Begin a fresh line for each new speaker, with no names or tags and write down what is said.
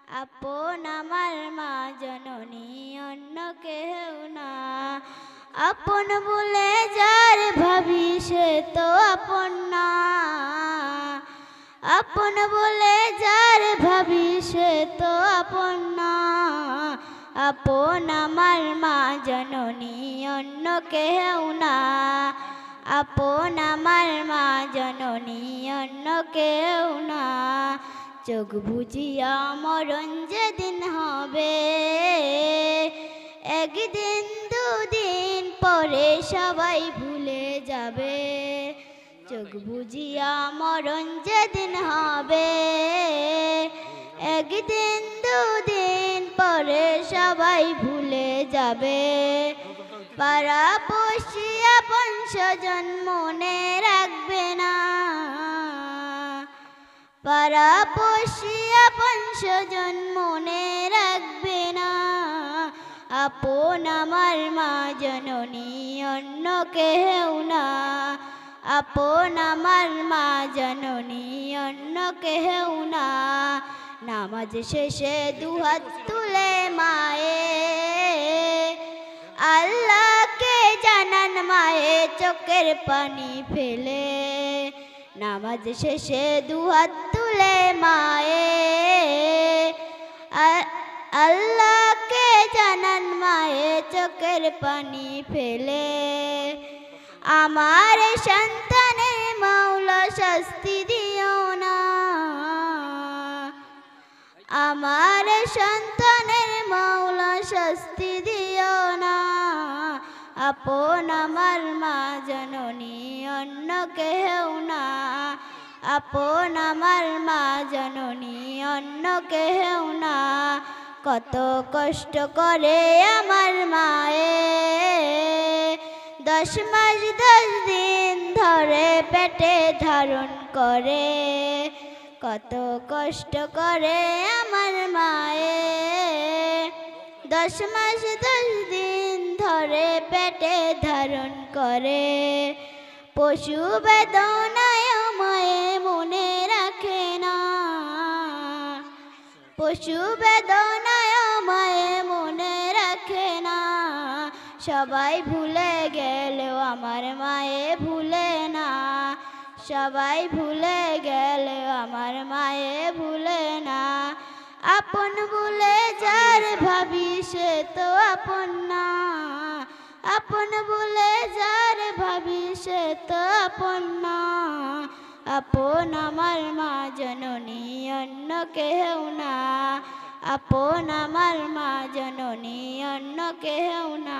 আপন আমার মা জননী অন্য কেউ না। আপন বলে যার ভাবি সে তো আপন না। আপন বলে যার ভাবি সে তো আপন না। আপন আমার মা জননী অন্য কেউ না। আপন আমার মা জননী অন্য কেউ না। চোখ বুজিয়া মরণ যেদিন হবে, একদিন দুদিন পরে সবাই ভুলে যাবে। চোখ বুজিয়া মরণ যেদিন হবে, একদিন দুদিন পরে সবাই ভুলে যাবে। পাড়াপড়শি আপন স্বজন মনে রাখবে না। পাড়াপড়শি আপন স্বজন মনে রাখবে না। আপন আমার মা জননী অন্য কেউ না। আপন আমার মা জননী অন্য কেউ না। নামাজ শেষে দুহাত তুলে মায়ে আল্লাহকে জানান মায়ে চোখের পানি ফেলে। নামাজ শেষে দুহাত তুলে মায়ে আল্লাহকে জানান মায়ে চোখের পানি ফেলে। আমার সন্তানের মাওলা শাস্তি দিও না। আমার সন্তানের মাওলা শাস্তি দিও না। আপন আমার মা জননী অন্য কেউ না। আপন আমার মা জননী অন্য কেউ না। কত কষ্ট করে আমার মায়ে 10 মাস 10 দিন ধরে পেটে ধারণ করে। কত কষ্ট করে আমার মায়ে 10 মাস 10 দিন ধরে পেটে ধারণ করে। পশু বেদনায় মায়ে মনে রাখে না। পশু বেদনায় মায়ে মনে রাখে না। সবাই ভুলে গেলেও আমার মায়ে ভুলে না। সবাই ভুলে গেলেও আমার মায়ে ভুলে না। আপন বলে যার ভাবি সে তো আপন না। আপন বলে যার ভাবি সে তো আপন না। আপন আমার মা জননী অন্য কেউ না। আপন আমার মা জননী অন্য কেউ না।